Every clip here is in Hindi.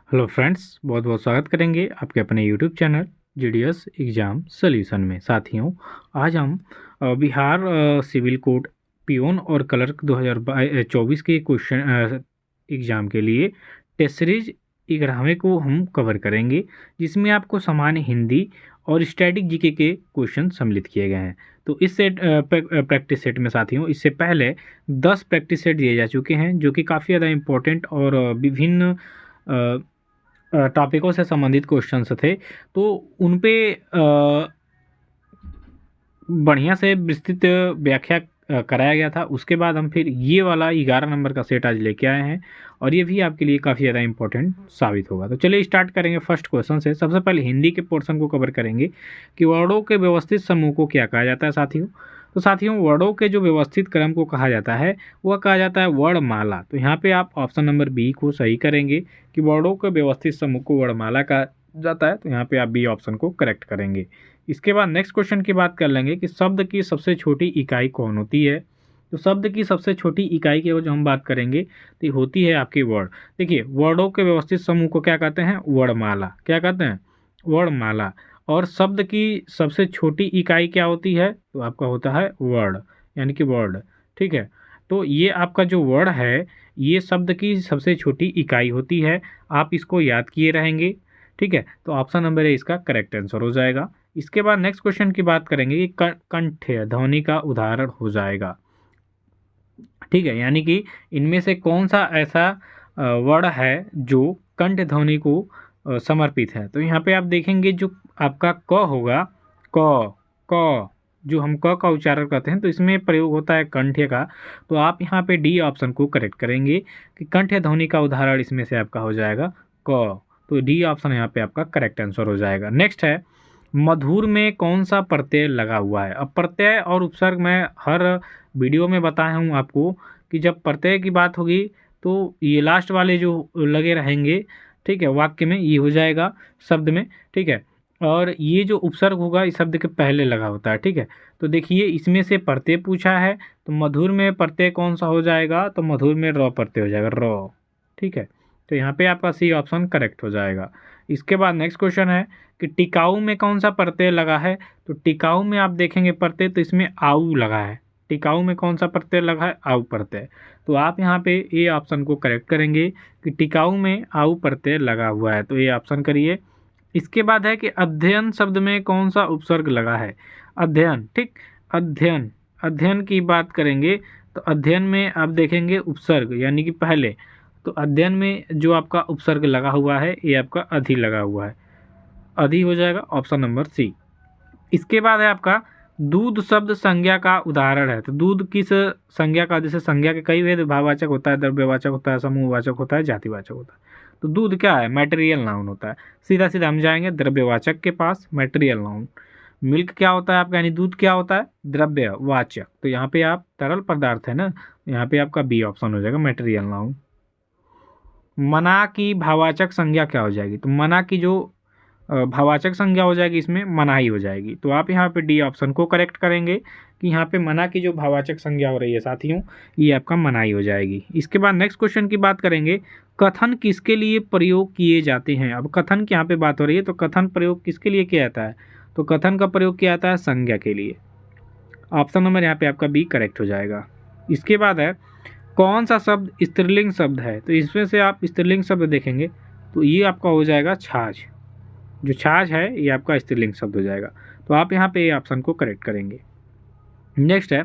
हेलो फ्रेंड्स, बहुत बहुत स्वागत करेंगे आपके अपने YouTube channel GDS exam solution में। साथियों, आज हम बिहार सिविल कोड पियोन और क्लर्क 2024 के क्वेश्चन एग्ज़ाम के लिए टेस्ट सीरीज 11वें को हम कवर करेंगे, जिसमें आपको सामान्य हिंदी और स्टैटिक जीके के क्वेश्चन सम्मिलित किए गए हैं। तो इस सेट प्रैक्टिस सेट में साथियों, इससे पहले 10 प्रैक्टिस सेट दिए जा चुके हैं, जो कि काफ़ी ज़्यादा इम्पोर्टेंट और विभिन्न टॉपिकों से संबंधित क्वेश्चंस थे। तो उन पे बढ़िया से विस्तृत व्याख्या कराया गया था। उसके बाद हम फिर ये वाला 11 नंबर का सेट आज लेके आए हैं, और ये भी आपके लिए काफ़ी ज़्यादा इंपॉर्टेंट साबित होगा। तो चलिए स्टार्ट करेंगे फर्स्ट क्वेश्चन से। सबसे पहले हिंदी के पोर्शन को कवर करेंगे कि वर्णों के व्यवस्थित समूह को क्या कहा जाता है साथियों। तो साथियों, वर्णों के जो व्यवस्थित क्रम को कहा जाता है वह कहा जाता है वर्णमाला। तो यहाँ पे आप ऑप्शन नंबर बी को सही करेंगे कि वर्णों के व्यवस्थित समूह को वर्णमाला कहा जाता है। तो यहाँ पे आप बी ऑप्शन को करेक्ट करेंगे। इसके बाद नेक्स्ट क्वेश्चन की बात कर लेंगे कि शब्द की सबसे छोटी इकाई कौन होती है। तो शब्द की सबसे छोटी इकाई की जो हम बात करेंगे तो ये होती है आपकी वर्ड। देखिए, वर्डों के व्यवस्थित समूह को क्या कहते हैं? वर्णमाला। क्या कहते हैं? वर्णमाला। और शब्द की सबसे छोटी इकाई क्या होती है? तो आपका होता है वर्ड, यानी कि वर्ड। ठीक है, तो ये आपका जो वर्ड है ये शब्द की सबसे छोटी इकाई होती है। आप इसको याद किए रहेंगे। ठीक है, तो ऑप्शन नंबर ए इसका करेक्ट आंसर हो जाएगा। इसके बाद नेक्स्ट क्वेश्चन की बात करेंगे कि कंठ ध्वनि का उदाहरण हो जाएगा। ठीक है, यानी कि इनमें से कौन सा ऐसा वर्ड है जो कंठ ध्वनि को समर्पित है। तो यहाँ पे आप देखेंगे जो आपका क होगा, क क जो हम क का उच्चारण करते हैं तो इसमें प्रयोग होता है कंठ का। तो आप यहाँ पे डी ऑप्शन को करेक्ट करेंगे कि कंठ ध्वनि का उदाहरण इसमें से आपका हो जाएगा क। तो डी ऑप्शन यहाँ पे आपका करेक्ट आंसर हो जाएगा। नेक्स्ट है, मधुर में कौन सा प्रत्यय लगा हुआ है। अब प्रत्यय और उपसर्ग मैं हर वीडियो में बताया हूँ आपको कि जब प्रत्यय की बात होगी तो ये लास्ट वाले जो लगे रहेंगे, ठीक है, वाक्य में ये हो जाएगा शब्द में। ठीक है, और ये जो उपसर्ग होगा इस शब्द के पहले लगा होता है। ठीक है, तो देखिए इसमें से प्रत्यय पूछा है तो मधुर में प्रत्यय कौन सा हो जाएगा? तो मधुर में र प्रत्यय हो जाएगा, र। ठीक है, तो यहाँ पे आपका सी ऑप्शन करेक्ट हो जाएगा। इसके बाद नेक्स्ट क्वेश्चन है कि टिकाऊ में कौन सा प्रत्यय लगा है। तो टिकाऊ में आप देखेंगे प्रत्यय तो इसमें आऊ लगा है। टिकाऊ में कौन सा प्रत्यय लगा है? आऊ प्रत्यय। तो आप यहाँ पे ए ऑप्शन को करेक्ट करेंगे कि टिकाऊ में आऊ प्रत्यय लगा हुआ है, तो ए ऑप्शन करिए। इसके बाद है कि अध्ययन शब्द में कौन सा उपसर्ग लगा है। अध्ययन, ठीक, अध्ययन, अध्ययन की बात करेंगे तो अध्ययन में आप देखेंगे उपसर्ग यानी कि पहले। तो अध्ययन में जो आपका उपसर्ग लगा हुआ है ये आपका अधि लगा हुआ है, अधि हो जाएगा ऑप्शन नंबर सी। इसके बाद है आपका दूध शब्द संज्ञा का उदाहरण है। तो दूध किस संज्ञा का? जैसे संज्ञा के कई भेद, भाववाचक होता है, द्रव्यवाचक होता है, समूहवाचक होता है, जातिवाचक होता है। तो दूध क्या है? मटेरियल नाउन होता है। सीधा सीधा हम जाएंगे द्रव्यवाचक के पास, मटेरियल नाउन। मिल्क क्या होता है आपका, यानी दूध क्या होता है? द्रव्यवाचक। तो यहाँ पे आप तरल पदार्थ है ना, यहाँ पे आपका बी ऑप्शन हो जाएगा, मटेरियल नाउन। मना की भाववाचक संज्ञा क्या हो जाएगी? तो मना की जो भाववाचक संज्ञा हो जाएगी इसमें मनाही हो जाएगी। तो आप यहाँ पे डी ऑप्शन को करेक्ट करेंगे कि यहाँ पे मना की जो भाववाचक संज्ञा हो रही है साथियों ये आपका मनाही हो जाएगी। इसके बाद नेक्स्ट क्वेश्चन की बात करेंगे, कथन किसके लिए प्रयोग किए जाते हैं। अब कथन की यहाँ पे बात हो रही है तो कथन प्रयोग किसके लिए किया जाता है? तो कथन का प्रयोग किया जाता है संज्ञा के लिए। ऑप्शन नंबर यहाँ पे आपका बी करेक्ट हो जाएगा। इसके बाद है कौन सा शब्द स्त्रीलिंग शब्द है। तो इसमें से आप स्त्रीलिंग शब्द देखेंगे तो ये आपका हो जाएगा छाछ। जो छाछ है ये आपका स्त्रीलिंग शब्द हो जाएगा। तो आप यहाँ पे ऑप्शन को करेक्ट करेंगे। नेक्स्ट है,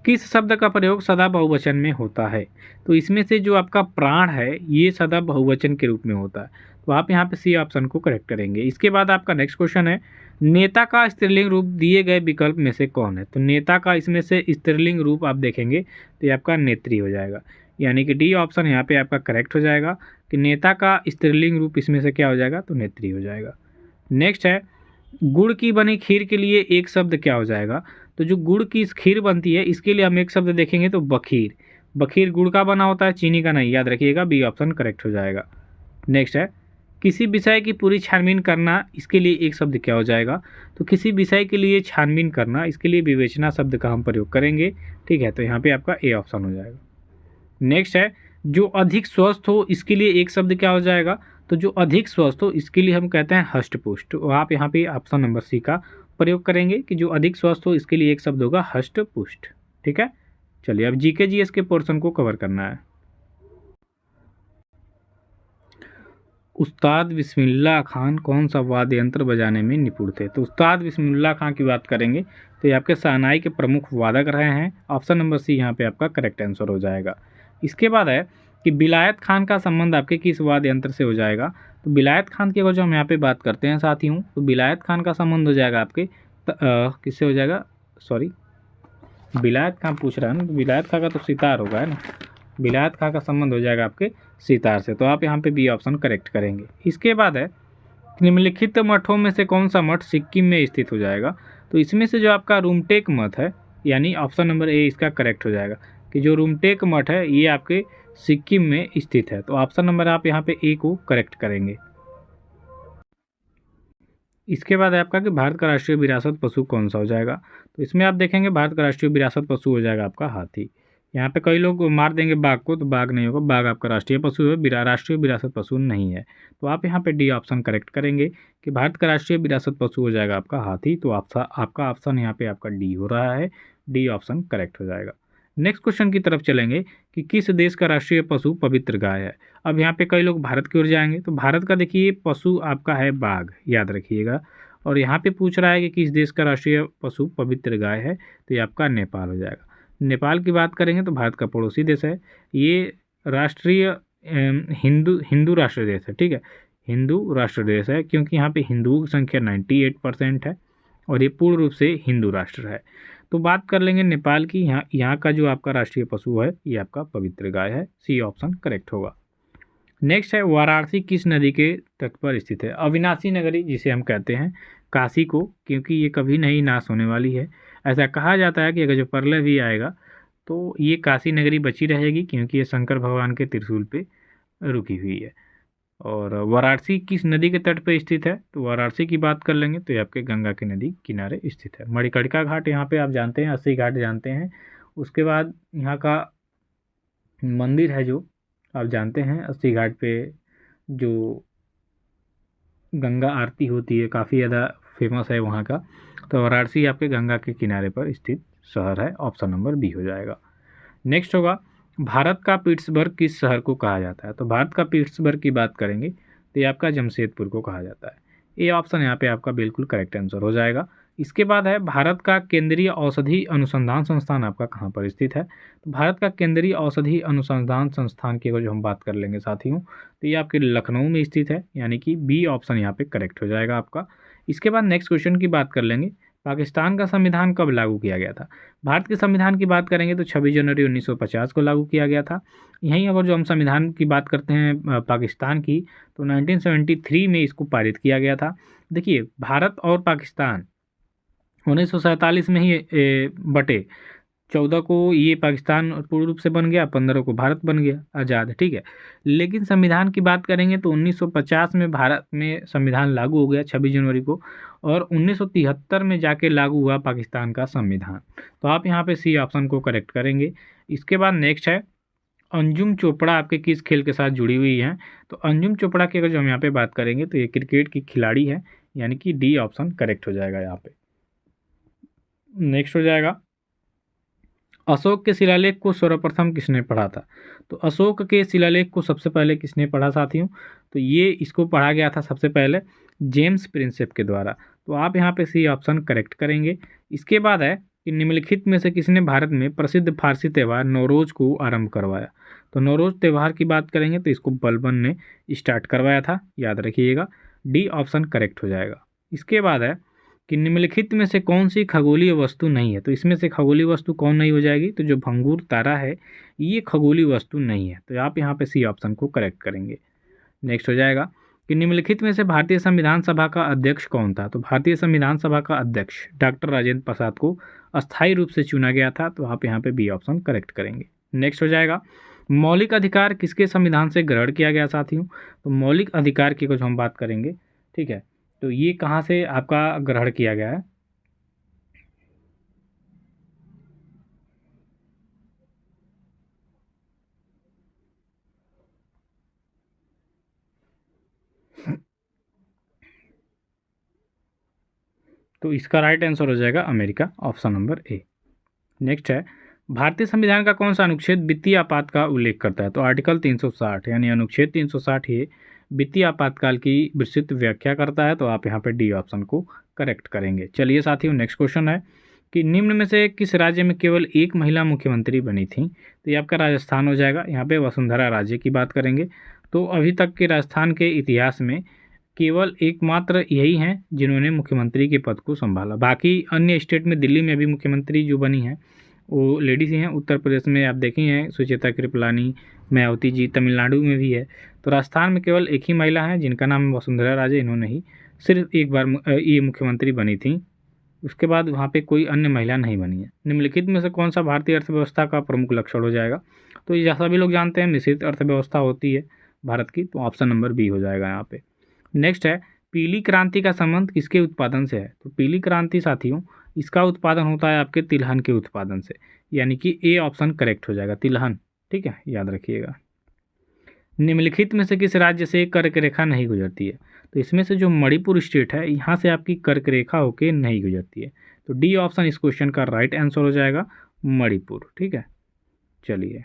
किस शब्द का प्रयोग सदा बहुवचन में होता है। तो इसमें से जो आपका प्राण है ये सदा बहुवचन के रूप में होता है। तो आप यहाँ पे सी ऑप्शन को करेक्ट करेंगे। इसके बाद आपका नेक्स्ट क्वेश्चन है, नेता का स्त्रीलिंग रूप दिए गए विकल्प में से कौन है। तो नेता का इसमें से स्त्रीलिंग रूप आप देखेंगे तो ये आपका नेत्री हो जाएगा, यानी कि डी ऑप्शन यहाँ पे आपका करेक्ट हो जाएगा कि नेता का स्त्रीलिंग रूप इसमें से क्या हो जाएगा? तो नेत्री हो जाएगा। नेक्स्ट है, गुड़ की बनी खीर के लिए एक शब्द क्या हो जाएगा। तो जो गुड़ की खीर बनती है इसके लिए हम एक शब्द देखेंगे तो बखीर। बखीर गुड़ का बना होता है, चीनी का नहीं, याद रखिएगा, बी ऑप्शन करेक्ट हो जाएगा। नेक्स्ट है, किसी विषय की पूरी छानबीन करना, इसके लिए एक शब्द क्या हो जाएगा। तो किसी विषय के लिए छानबीन करना, इसके लिए विवेचना शब्द का हम प्रयोग करेंगे। ठीक है, तो यहाँ पे आपका ए ऑप्शन हो जाएगा। नेक्स्ट है, जो अधिक स्वस्थ हो, इसके लिए एक शब्द क्या हो जाएगा। तो जो अधिक स्वस्थ हो इसके लिए हम कहते हैं हष्ट पुष्ट। तो आप यहाँ पे ऑप्शन नंबर सी का प्रयोग करेंगे कि जो अधिक स्वस्थ हो इसके लिए एक शब्द होगा हष्ट पुष्ट। ठीक है, चलिए अब जीके जीएस के पोर्शन को कवर करना है। उस्ताद बिस्मिल्लाह खान कौन सा वाद्य यंत्र बजाने में निपुण थे? तो उस्ताद बिस्मिल्लाह खान की बात करेंगे तो ये आपके शहनाई के प्रमुख वादक रहे हैं। ऑप्शन नंबर सी यहाँ पे आपका करेक्ट आंसर हो जाएगा। इसके बाद है कि बिलायत खान का संबंध आपके किस वाद्य यंत्र से हो जाएगा? तो बिलायत खान की अगर जो हम यहाँ पे बात करते हैं साथियों, तो बिलायत खान का संबंध हो जाएगा आपके किससे हो जाएगा, सॉरी बिलायत खान पूछ रहा है ना, तो बिलायत खान का तो सितार होगा, है ना। बिलायत खां का संबंध हो जाएगा आपके सितार से। तो आप यहाँ पे बी ऑप्शन करेक्ट करेंगे। इसके बाद है निम्नलिखित मठों में से कौन सा मठ सिक्किम में स्थित हो जाएगा? तो इसमें से जो आपका रूमटेक मठ है, यानी ऑप्शन नंबर ए इसका करेक्ट हो जाएगा कि जो रूमटेक मठ है ये आपके सिक्किम में स्थित है। तो ऑप्शन नंबर आप यहाँ पे ए को करेक्ट करेंगे। इसके बाद है आपका कि भारत का राष्ट्रीय विरासत पशु कौन सा हो जाएगा? तो इसमें आप देखेंगे भारत का राष्ट्रीय विरासत पशु हो जाएगा आपका हाथी। यहाँ पे कई लोग मार देंगे बाघ को, तो बाघ नहीं होगा, बाघ आपका राष्ट्रीय पशु है, राष्ट्रीय विरासत पशु नहीं है। तो आप यहाँ पे डी ऑप्शन करेक्ट करेंगे कि भारत का राष्ट्रीय विरासत पशु हो जाएगा आपका हाथी। तो आपका ऑप्शन यहाँ पे आपका डी हो रहा है, डी ऑप्शन करेक्ट हो जाएगा। नेक्स्ट क्वेश्चन की तरफ चलेंगे कि किस देश का राष्ट्रीय पशु पवित्र गाय है? अब यहाँ पे कई लोग भारत की ओर जाएंगे, तो भारत का देखिए पशु आपका है बाघ, याद रखिएगा। और यहाँ पे पूछ रहा है कि किस देश का राष्ट्रीय पशु पवित्र गाय है? तो ये आपका नेपाल हो जाएगा। नेपाल की बात करेंगे तो भारत का पड़ोसी देश है, ये राष्ट्रीय हिंदू राष्ट्र देश है। ठीक है, हिंदू राष्ट्र देश है क्योंकि यहाँ पे हिंदुओं की संख्या 98% है और ये पूर्ण रूप से हिंदू राष्ट्र है। तो बात कर लेंगे नेपाल की, यहाँ का जो आपका राष्ट्रीय पशु है ये आपका पवित्र गाय है, सी ऑप्शन करेक्ट होगा। नेक्स्ट है वाराणसी किस नदी के तट पर स्थित है? अविनाशी नगरी जिसे हम कहते हैं काशी को, क्योंकि ये कभी नहीं नाश होने वाली है। ऐसा कहा जाता है कि अगर जो प्रलय भी आएगा तो ये काशी नगरी बची रहेगी, क्योंकि ये शंकर भगवान के त्रिशूल पे रुकी हुई है। और वाराणसी किस नदी के तट पर स्थित है? तो वाराणसी की बात कर लेंगे तो ये आपके गंगा की नदी किनारे स्थित है। मणिकर्णिका घाट यहाँ पे आप जानते हैं, 80 घाट जानते हैं। उसके बाद यहाँ का मंदिर है जो आप जानते हैं 80 घाट पे जो गंगा आरती होती है, काफ़ी ज़्यादा फेमस है वहाँ का। तो वाराणसी आपके गंगा के किनारे पर स्थित शहर है, ऑप्शन नंबर बी हो जाएगा। नेक्स्ट होगा भारत का पिट्सबर्ग किस शहर को कहा जाता है? तो भारत का पिट्सबर्ग की बात करेंगे तो ये आपका जमशेदपुर को कहा जाता है। ये ऑप्शन यहाँ पे आपका बिल्कुल करेक्ट आंसर हो जाएगा। इसके बाद है भारत का केंद्रीय औषधि अनुसंधान संस्थान आपका कहाँ पर स्थित है? तो भारत का केंद्रीय औषधि अनुसंधान संस्थान की अगर जो हम बात कर लेंगे साथियों, तो ये आपके लखनऊ में स्थित है, यानी कि बी ऑप्शन यहाँ पे करेक्ट हो जाएगा आपका। इसके बाद नेक्स्ट क्वेश्चन की बात कर लेंगे, पाकिस्तान का संविधान कब लागू किया गया था? भारत के संविधान की बात करेंगे तो 26 जनवरी 1950 को लागू किया गया था। यहीं अगर जो हम संविधान की बात करते हैं पाकिस्तान की, तो 1973 में इसको पारित किया गया था। देखिए भारत और पाकिस्तान 1947 में ही बटे, 14 को ये पाकिस्तान पूर्ण रूप से बन गया, 15 को भारत बन गया आज़ाद। ठीक है, लेकिन संविधान की बात करेंगे तो 1950 में भारत में संविधान लागू हो गया 26 जनवरी को, और 1973 में जाके लागू हुआ पाकिस्तान का संविधान। तो आप यहाँ पे सी ऑप्शन को करेक्ट करेंगे। इसके बाद नेक्स्ट है अंजुम चोपड़ा आपके किस खेल के साथ जुड़ी हुई हैं? तो अंजुम चोपड़ा की अगर जो हम यहाँ पे बात करेंगे तो ये क्रिकेट की खिलाड़ी है, यानी कि डी ऑप्शन करेक्ट हो जाएगा यहाँ पे। नेक्स्ट हो जाएगा अशोक के शिलालेख को सर्वप्रथम किसने पढ़ा था? तो अशोक के शिलालेख को सबसे पहले किसने पढ़ा साथियों? तो ये इसको पढ़ा गया था सबसे पहले जेम्स प्रिंसेप के द्वारा। तो आप यहाँ पे सी ऑप्शन करेक्ट करेंगे। इसके बाद है कि निम्नलिखित में से किसने भारत में प्रसिद्ध फारसी त्यौहार नौरोज को आरंभ करवाया? तो नौरोज त्यौहार की बात करेंगे तो इसको बलबन ने स्टार्ट करवाया था, याद रखिएगा, डी ऑप्शन करेक्ट हो जाएगा। इसके बाद है कि निम्नलिखित में से कौन सी खगोलीय वस्तु नहीं है? तो इसमें से खगोलीय वस्तु कौन नहीं हो जाएगी? तो जो भंगुर तारा है ये खगोलीय वस्तु नहीं है। तो आप यहाँ पे सी ऑप्शन को करेक्ट करेंगे। नेक्स्ट हो जाएगा कि निम्नलिखित में से भारतीय संविधान सभा का अध्यक्ष कौन था? तो भारतीय संविधान सभा का अध्यक्ष डॉक्टर राजेंद्र प्रसाद को अस्थायी रूप से चुना गया था। तो आप यहाँ पे बी ऑप्शन करेक्ट करेंगे। नेक्स्ट हो जाएगा मौलिक अधिकार किसके संविधान से ग्रहण किया गया साथियों? तो मौलिक अधिकार की कुछ हम बात करेंगे, ठीक है, तो ये कहाँ से आपका ग्रहण किया गया है? तो इसका राइट आंसर हो जाएगा America, option number A. Next है, भारतीय संविधान का कौन सा अनुच्छेद वित्तीय आपात का उल्लेख करता है? तो आर्टिकल 360 यानी अनुच्छेद 360 ये वित्तीय आपातकाल की विस्तृत व्याख्या करता है। तो आप यहाँ पे डी ऑप्शन को करेक्ट करेंगे। चलिए साथियों, नेक्स्ट क्वेश्चन है कि निम्न में से किस राज्य में केवल एक महिला मुख्यमंत्री बनी थी? तो ये आपका राजस्थान हो जाएगा। यहाँ पे वसुंधरा राजे की बात करेंगे। तो अभी तक के राजस्थान के इतिहास में केवल एकमात्र यही हैं जिन्होंने मुख्यमंत्री के पद को संभाला। बाकी अन्य स्टेट में, दिल्ली में भी मुख्यमंत्री जो बनी हैं वो लेडीज़ ही हैं। उत्तर प्रदेश में आप देखें हैं सुचेता कृपलानी, मायावती जी, तमिलनाडु में भी है। तो राजस्थान में केवल एक ही महिला है जिनका नाम वसुंधरा राजे। इन्होंने ही सिर्फ एक बार ये मुख्यमंत्री बनी थी। उसके बाद वहाँ पे कोई अन्य महिला नहीं बनी है। निम्नलिखित में से कौन सा भारतीय अर्थव्यवस्था का प्रमुख लक्षण हो जाएगा? तो ये सभी लोग जानते हैं मिश्रित अर्थव्यवस्था होती है भारत की। तो ऑप्शन नंबर बी हो जाएगा यहाँ पे। नेक्स्ट है, पीली क्रांति का संबंध किसके उत्पादन से है? तो पीली क्रांति साथियों, इसका उत्पादन होता है आपके तिलहन के उत्पादन से, यानी कि ए ऑप्शन करेक्ट हो जाएगा, तिलहन। ठीक है, याद रखिएगा। निम्नलिखित में से किस राज्य से कर्क रेखा नहीं गुजरती है? तो इसमें से जो मणिपुर स्टेट है, यहाँ से आपकी कर्क रेखा होके नहीं गुजरती है। तो डी ऑप्शन इस क्वेश्चन का राइट आंसर हो जाएगा, मणिपुर। ठीक है, चलिए